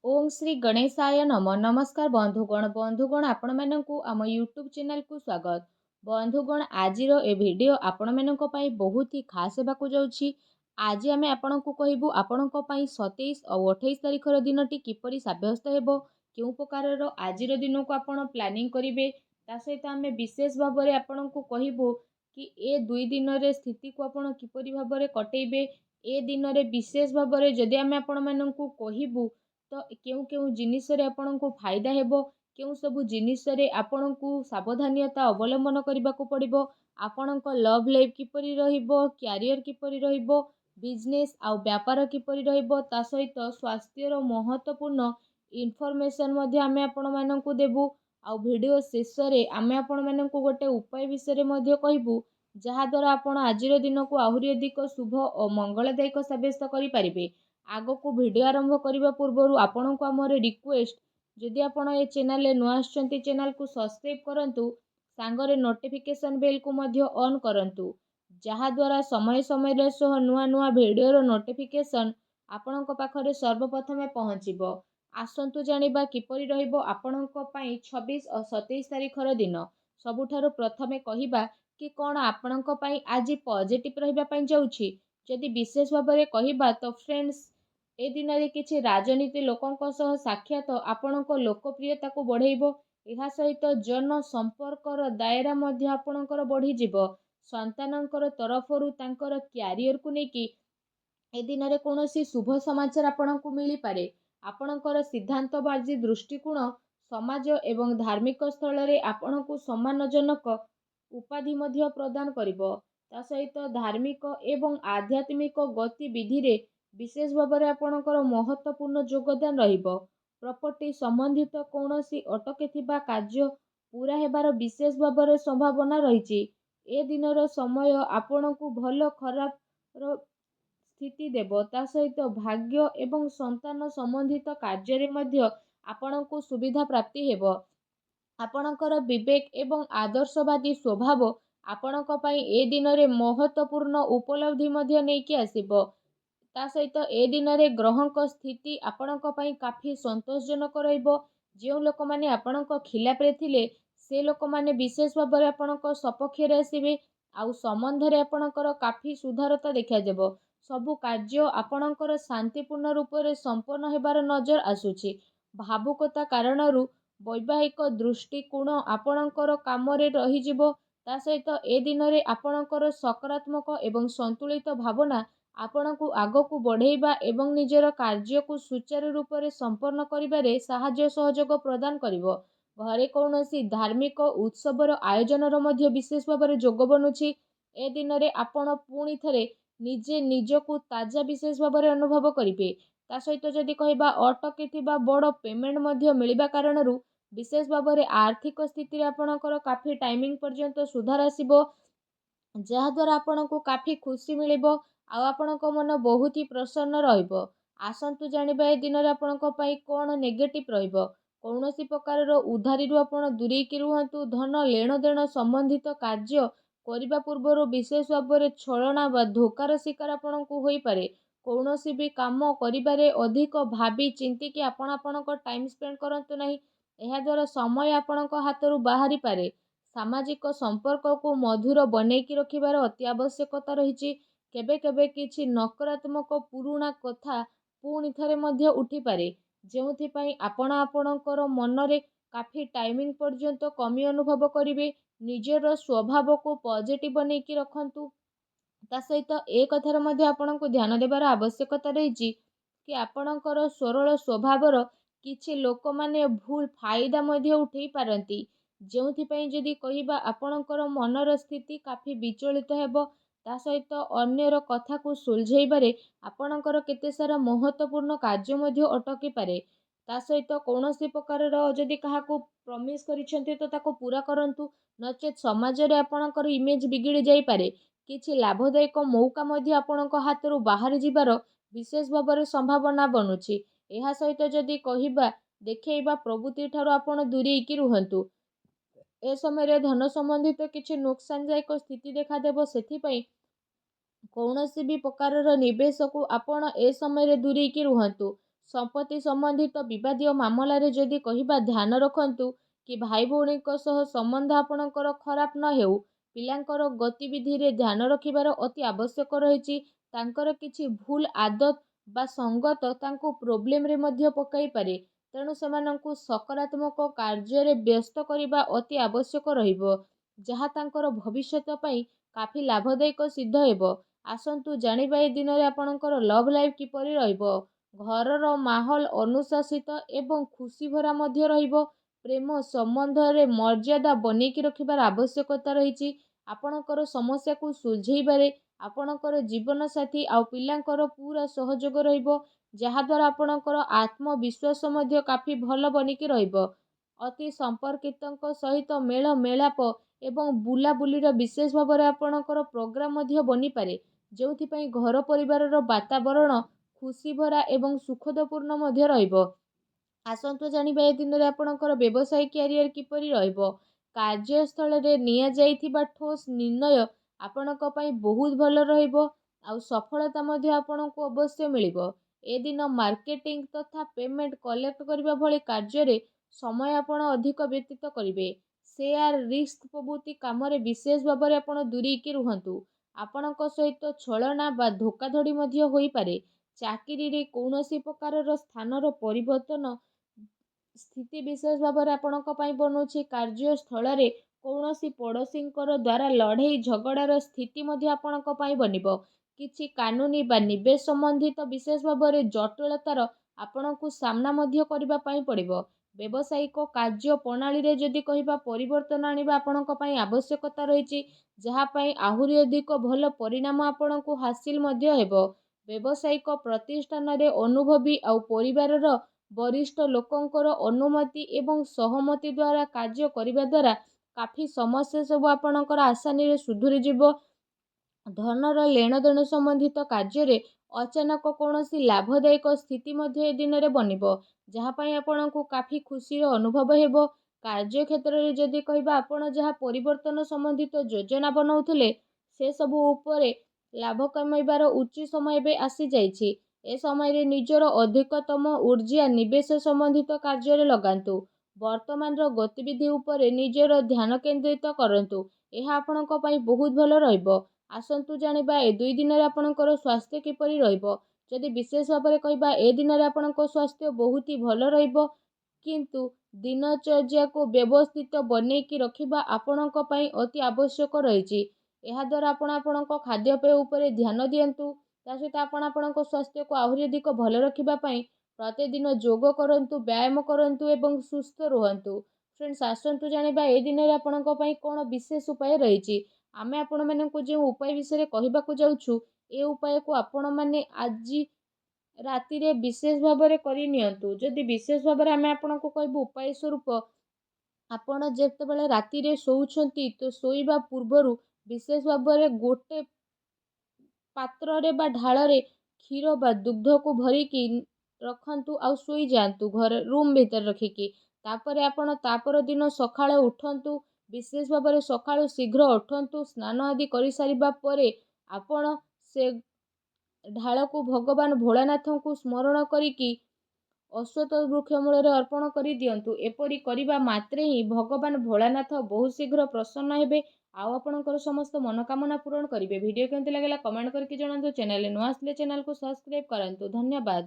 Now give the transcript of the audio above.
ओम श्री गणेशाय नम नमस्कार बंधुगण आपण मानकु आम यूट्यूब चैनल को स्वागत। बंधुगण आज ए वीडियो आपण मानक पई बहुत ही खास हेबाकु जाउछि। आज आमे आपण को कहबू आपण को पई 27 और 28 तारिखर दिनटी किपरि साब्यस्त हेबो, केउ प्रकारर आज दिन को आपण प्लानिंग करिवे, ता सहित आमे विशेष भाव में आपण को कहबू कि ए दुई दिन रे स्थिति को आपण किपरि भाव में कटेइबे। ए दिन रे विशेष भाव में जदि आमे आपण मानकु कहबू तो केउ केउ जिनिस रे आपन को फायदा हेबो, केउ सब जिनिस रे आपन को सावधानियता अवलंबन करबा को पड़िबो, आपन को लव लाइफ किपरि रहिबो, कैरियर किपरि रहिबो, बिजनेस आ व्यापार किपरि रहिबो, ता सहित स्वास्थ्य रो महत्वपूर्ण इन्फॉर्मेशन मध्ये आमे आपन मानन को देबू। आ वीडियो शेष रे आमे आपन मानन को गोटे उपाय विषय रे मध्ये कहबू, जहा द्वारा आपन आजिर दिन को आहुरी अधिक शुभ और मंगलदायक साब्यस्त करि परिबे। आगो को वीडियो आरंभ करने पूर्व आपण को आमर रिक्वेस्ट, जदि आपण ए चैनल नुआ आछंती चैनल को सब्सक्राइब करंतु, सांगरे नोटिफिकेशन बेल को मध्य ऑन करंतु, जहा द्वारा समय समय सह नुआ नुआ वीडियो रो नोटिफिकेशन आपण को पाखरे सर्वप्रथमे पहुंचीबो। आसंतु जानिबा किपरि रहिबो आपण को पई 26 और 27 तारिखर दिन। सबुठारु प्रथमे कहिबा कि कोन आपण को पई आज पॉजिटिव रहिबा पई जाउछि। जदि विशेष भाव में कहिबा तो फ्रेंड्स, ए दिन रे किछि राजनीति लोकंक सह साक्षात आपणक लोकप्रियता को बढ़ेइबो। एहा सहित जन संपर्कर दायरा मध्य आपणकर बढ़ी जिवो। संतानकर तरफरु तांकर कैरियर को नेकी ए दिन रे कोनोसी शुभ समाचार आपणको मिली पारे। आपणकर सिद्धांतबाजी दृष्टिकोण समाज एवं धार्मिक स्थल रे आपणको सम्मानजनक उपाधि मध्य प्रदान करिवो। ता सहित धार्मिक एवं आध्यात्मिक गतिविधि रे विशेष भाव में आपणकर महत्वपूर्ण योगदान रहिबो। प्रॉपर्टी संबंधित कौनसी अटके थिबा कार्य पूरा हेबार विशेष भाव में संभावना रहिछि। ए दिनर समय आपणको भल खराब रो स्थिति देव। ता सहित भाग्य एवं संतान संबंधित कार्य रे मध्य आपणको सुविधा प्राप्ति हेबो। आपणकर विवेक एवं आदर्शवादी स्वभाव आपणक पई ए दिन रे महत्वपूर्ण उपलब्धि मध्य नेकी आसीबो। ता सहित ए दिन रे ग्रहक स्थिति आपणक पई काफी संतोषजनक रहिबो। जे लोक माने आपणक खिलाफ रे थिले से लोक माने विशेष भाव में आपणक सपक्ष रे आसीबे। आउ संबंध रे आपणकर काफी सुधारता देखा देबो। सबु कार्य आपणकर शांतिपूर्ण रूप रे संपन्न हेबार नजर आसुछि। भावुकता कारणरू वैवाहिक दृष्टिकोण आपणकर काम रे रही जिवो। ता सहित ए दिन रे आपणकर सकारात्मक एवं संतुलित भावना आपणको आगको बढ़ेबा एवं निजर कार्य को सुचारू रूप से संपन्न करिबारे साहाय्य सहयोग प्रदान करिवो। घरे कौनसी धार्मिक उत्सवर आयोजन मध्य विशेष भाव में जोग बनुछि। ए दिन रे आपण पुणी थरे निजे निजको ताजा विशेष भाव में अनुभव करिवे। ता सहित जदि कहबा अटकी थिबा बड़ पेमेंट मध्य मिलिबा कारणरू विशेष भाव में आर्थिक स्थिति रे आपणकर काफी टाइमिंग पर्यंत सुधार आसीबो, जहा द्वारा आपणको काफी खुशी मिलिबो। आ आपणको मन बहुत ही प्रसन्न रहिबो। आसंतु जानिबा ए दिन रे आपणको पई कोन नेगेटिव रहिबो। कौनसी प्रकार उधारी रु आपण दूरी की रुहंतु। धन लेन देन संबंधित कार्य करिबा पूर्व विशेष भाव में छलना बा धोकार शिकार आपणको होई पारे। कौनसी भी काम करिबारे अधिक भाबी चिंती कि आपण आपणको टाइम स्पेंड करंतु नाही। एहा द्वारा समय आपणको हाथरू बाहरी पारे। सामाजिक संपर्क को मधुर बनैकी रखिबार अति आवश्यकता रहिछि। केबे केबे किछि नकारात्मक पुरुणा कथा पुणी थरे मध्य उठी पारे, जेउथि पई आपण आपणकर मनरे काफी टाइमिंग पर्यंत कमी अनुभव करिवे। निजर स्वभाव को पॉजिटिव बनैकी रखंतु। ता सहित ए कथार मध्य आपणको ध्यान देबार आवश्यकता रहिछि कि आपणकर सरल स्वभावर किछि लोक माने भूल फायदा मध्य उठेई पारंती। जेउथि पई जदि कहिबा आपणकर मनर स्थिति काफी विचलित हेबो। ता सहित अन्यर कथा को सुलझेबारे आपणकर केते सारा महत्वपूर्ण कार्य मध्य अटकी पारे। ता सहित कौनसी प्रकार जदि काहाको प्रमिस करिसेंती तो ताको पूरा करंतु, नचेत समाज रे आपणकर इमेज बिगिड़ी जाई पारे। किछि लाभदायक मौका मध्य आपणक हाथरू बाहरी जिबार विशेष भाव में संभावना बनुछि। एहा सहित जदि कहिबा देखैबा प्रवृत्ति ठारू आपण दूरी की रुहंतु। ए समय रे धन संबंधित किछि नुकसानदायक स्थिति देखा देबो। सेथिपई कौनसी भी प्रकार निवेश को आपण ए समय रे दूरी की रुहंतु। ସମ୍ପତ୍ତି ସମ୍ବନ୍ଧିତ ବିବାଦୀୟ ମାମଲାରେ ଯଦି କହିବା ଧ୍ୟାନ ରଖନ୍ତୁ କି ଭାଇ ଭଉଣୀଙ୍କ ସହ ସମ୍ବନ୍ଧ ଆପଣଙ୍କର ଖରାପ ନ ହେଉ। ପିଲାଙ୍କର ଗତିବିଧିରେ ଧ୍ୟାନ ରଖିବାର ଅତି ଆବଶ୍ୟକ ରହିଛି। ତାଙ୍କର କିଛି ଭୁଲ ଆଦତ ବା ସଙ୍ଗତ ତାଙ୍କୁ ପ୍ରୋବ୍ଲେମରେ ମଧ୍ୟ ପକାଇ ପାରେ। ତେଣୁ ସେମାନଙ୍କୁ ସକାରାତ୍ମକ କାର୍ଯ୍ୟରେ ବ୍ୟସ୍ତ କରିବା ଅତି ଆବଶ୍ୟକ ରହିବ, ଯାହା ତାଙ୍କର ଭବିଷ୍ୟତ ପାଇଁ କାଫି ଲାଭଦାୟକ ସିଦ୍ଧ ହେବ। ଆସନ୍ତୁ ଜାଣିବା ଏ ଦିନରେ ଆପଣଙ୍କର ଲଭ୍ ଲାଇଫ୍ କିପରି ରହିବ। ଘରର ମାହୋଲ ଅନୁଶାସିତ ଏବଂ ଖୁସି ଭରା ମଧ୍ୟ ରହିବ। ପ୍ରେମ ସମ୍ବନ୍ଧରେ ମର୍ଯ୍ୟାଦା ବନେଇକି ରଖିବାର ଆବଶ୍ୟକତା ରହିଛି। ଆପଣଙ୍କର ସମସ୍ୟାକୁ ସୁଲଝେଇବାରେ ଆପଣଙ୍କର ଜୀବନସାଥୀ ଆଉ ପିଲାଙ୍କର ପୁରା ସହଯୋଗ ରହିବ, ଯାହାଦ୍ୱାରା ଆପଣଙ୍କର ଆତ୍ମବିଶ୍ୱାସ ମଧ୍ୟ କାଫି ଭଲ ବନିକି ରହିବ। ଅତି ସମ୍ପର୍କିତଙ୍କ ସହିତ ମେଳ ମେଳାପ ଏବଂ ବୁଲାବୁଲିର ବିଶେଷ ଭାବରେ ଆପଣଙ୍କର ପ୍ରୋଗ୍ରାମ ମଧ୍ୟ ବନିପାରେ, ଯେଉଁଥିପାଇଁ ଘର ପରିବାରର ବାତାବରଣ ଖୁସି ଭରା ଏବଂ ସୁଖଦପୂର୍ଣ୍ଣ ମଧ୍ୟ ରହିବ। ଆସନ୍ତୁ ଜାଣିବା ଏ ଦିନରେ ଆପଣଙ୍କର ବ୍ୟବସାୟ କ୍ୟାରିୟର କିପରି ରହିବ। କାର୍ଯ୍ୟସ୍ଥଳରେ ନିଆଯାଇଥିବା ଠୋସ୍ ନିର୍ଣ୍ଣୟ ଆପଣଙ୍କ ପାଇଁ ବହୁତ ଭଲ ରହିବ, ଆଉ ସଫଳତା ମଧ୍ୟ ଆପଣଙ୍କୁ ଅବଶ୍ୟ ମିଳିବ। ଏ ଦିନ ମାର୍କେଟିଂ ତଥା ପେମେଣ୍ଟ କଲେକ୍ଟ କରିବା ଭଳି କାର୍ଯ୍ୟରେ ସମୟ ଆପଣ ଅଧିକ ବ୍ୟତୀତ କରିବେ। ସେୟାର ରିସ୍କ ପ୍ରଭୃତି କାମରେ ବିଶେଷ ଭାବରେ ଆପଣ ଦୂରେଇକି ରୁହନ୍ତୁ। ଆପଣଙ୍କ ସହିତ ଛଳନା ବା ଧୋକାଧଡ଼ି ମଧ୍ୟ ହୋଇପାରେ। ଚାକିରିରେ କୌଣସି ପ୍ରକାରର ସ୍ଥାନର ପରିବର୍ତ୍ତନ ସ୍ଥିତି ବିଶେଷ ଭାବରେ ଆପଣଙ୍କ ପାଇଁ ବନୁଛି। କାର୍ଯ୍ୟସ୍ଥଳରେ କୌଣସି ପଡ଼ୋଶୀଙ୍କର ଦ୍ୱାରା ଲଢ଼େଇ ଝଗଡ଼ାର ସ୍ଥିତି ମଧ୍ୟ ଆପଣଙ୍କ ପାଇଁ ବନିବ। କିଛି କାନୁନି ବା ନିବେଶ ସମ୍ବନ୍ଧିତ ବିଶେଷ ଭାବରେ ଜଟିଳତାର ଆପଣଙ୍କୁ ସାମ୍ନା ମଧ୍ୟ କରିବା ପାଇଁ ପଡ଼ିବ। ବ୍ୟବସାୟିକ କାର୍ଯ୍ୟ ପ୍ରଣାଳୀରେ ଯଦି କହିବା ପରିବର୍ତ୍ତନ ଆଣିବା ଆପଣଙ୍କ ପାଇଁ ଆବଶ୍ୟକତା ରହିଛି, ଯାହା ପାଇଁ ଆହୁରି ଅଧିକ ଭଲ ପରିଣାମ ଆପଣଙ୍କୁ ହାସିଲ ମଧ୍ୟ ହେବ। ବ୍ୟବସାୟିକ ପ୍ରତିଷ୍ଠାନରେ ଅନୁଭବୀ ଆଉ ପରିବାରର ବରିଷ୍ଠ ଲୋକଙ୍କର ଅନୁମତି ଏବଂ ସହମତି ଦ୍ୱାରା କାର୍ଯ୍ୟ କରିବା ଦ୍ୱାରା କାଫି ସମସ୍ୟା ସବୁ ଆପଣଙ୍କର ଆସାନୀରେ ସୁଧୁରିଯିବ। ଧନର ଲେଣଦେଣ ସମ୍ବନ୍ଧିତ କାର୍ଯ୍ୟରେ ଅଚାନକ କୌଣସି ଲାଭଦାୟକ ସ୍ଥିତି ମଧ୍ୟ ଏ ଦିନରେ ବନିବ, ଯାହା ପାଇଁ ଆପଣଙ୍କୁ କାଫି ଖୁସିର ଅନୁଭବ ହେବ। କାର୍ଯ୍ୟକ୍ଷେତ୍ରରେ ଯଦି କହିବା ଆପଣ ଯାହା ପରିବର୍ତ୍ତନ ସମ୍ବନ୍ଧିତ ଯୋଜନା ବନାଉଥିଲେ, ସେସବୁ ଉପରେ ଲାଭ କମାଇବାର ଉଚିତ ସମୟ ଏବେ ଆସିଯାଇଛି। ଏ ସମୟରେ ନିଜର ଅଧିକତମ ଊର୍ଜା ନିବେଶ ସମ୍ବନ୍ଧିତ କାର୍ଯ୍ୟରେ ଲଗାନ୍ତୁ। ବର୍ତ୍ତମାନର ଗତିବିଧି ଉପରେ ନିଜର ଧ୍ୟାନ କେନ୍ଦ୍ରିତ କରନ୍ତୁ, ଏହା ଆପଣଙ୍କ ପାଇଁ ବହୁତ ଭଲ ରହିବ। ଆସନ୍ତୁ ଜାଣିବା ଏ 2 ଦିନରେ ଆପଣଙ୍କର ସ୍ୱାସ୍ଥ୍ୟ କିପରି ରହିବ। ଯଦି ବିଶେଷ ଭାବରେ କହିବା ଏ ଦିନରେ ଆପଣଙ୍କ ସ୍ୱାସ୍ଥ୍ୟ ବହୁତ ହି ଭଲ ରହିବ, କିନ୍ତୁ ଦିନଚର୍ଯ୍ୟାକୁ ବ୍ୟବସ୍ଥିତ ବନେଇକି ରଖିବା ଆପଣଙ୍କ ପାଇଁ ଅତି ଆବଶ୍ୟକ ରହିଛି। ଏହାଦ୍ୱାରା ଆପଣ ଆପଣଙ୍କ ଖାଦ୍ୟପେୟ ଉପରେ ଧ୍ୟାନ ଦିଅନ୍ତୁ। ତା ସହିତ ଆପଣ ଆପଣଙ୍କ ସ୍ୱାସ୍ଥ୍ୟକୁ ଆହୁରି ଅଧିକ ଭଲ ରଖିବା ପାଇଁ ପ୍ରତିଦିନ ଯୋଗ କରନ୍ତୁ, ବ୍ୟାୟାମ କରନ୍ତୁ ଏବଂ ସୁସ୍ଥ ରୁହନ୍ତୁ। ଫ୍ରେଣ୍ଡସ୍, ଆସନ୍ତୁ ଜାଣିବା ଏ ଦିନରେ ଆପଣଙ୍କ ପାଇଁ କ'ଣ ବିଶେଷ ଉପାୟ ରହିଛି। ଆମେ ଆପଣମାନଙ୍କୁ ଯେଉଁ ଉପାୟ ବିଷୟରେ କହିବାକୁ ଯାଉଛୁ, ଏ ଉପାୟକୁ ଆପଣମାନେ ଆଜି ରାତିରେ ବିଶେଷ ଭାବରେ କରିନିଅନ୍ତୁ। ଯଦି ବିଶେଷ ଭାବରେ ଆମେ ଆପଣଙ୍କୁ କହିବୁ ଉପାୟ ସ୍ୱରୂପ, ଆପଣ ଯେତେବେଳେ ରାତିରେ ଶୋଉଛନ୍ତି ତ ଶୋଇବା ପୂର୍ବରୁ ବିଶେଷ ଭାବରେ ଗୋଟେ ପାତ୍ରରେ ବା ଢାଳରେ କ୍ଷୀର ବା ଦୁଗ୍ଧକୁ ଭରିକି ରଖନ୍ତୁ ଆଉ ଶୋଇଯାଆନ୍ତୁ ଘରେ ରୁମ୍ ଭିତରେ ରଖିକି। ତାପରେ ଆପଣ ତାପର ଦିନ ସକାଳେ ଉଠନ୍ତୁ। ବିଶେଷ ଭାବରେ ସକାଳୁ ଶୀଘ୍ର ଉଠନ୍ତୁ। ସ୍ନାନ ଆଦି କରିସାରିବା ପରେ ଆପଣ ସେ ଢାଳକୁ ଭଗବାନ ଭୋଳାନାଥଙ୍କୁ ସ୍ମରଣ କରିକି ଅଶ୍ୱତ୍ଥ ବୃକ୍ଷ ମୂଳରେ ଅର୍ପଣ କରିଦିଅନ୍ତୁ। ଏପରି କରିବା ମାତ୍ରେ ହିଁ ଭଗବାନ ଭୋଳାନାଥ ବହୁତ ଶୀଘ୍ର ପ୍ରସନ୍ନ ହେବେ ଆଉ ଆପଣଙ୍କର ସମସ୍ତ ମନୋକାମନା ପୂରଣ କରିବେ। ଭିଡ଼ିଓ କେମିତି ଲାଗିଲା କମେଣ୍ଟ କରିକି ଜଣାନ୍ତୁ। ଚ୍ୟାନେଲରେ ନୂଆ ଆସିଲେ ଚ୍ୟାନେଲକୁ ସବସ୍କ୍ରାଇବ୍ କରନ୍ତୁ। ଧନ୍ୟବାଦ।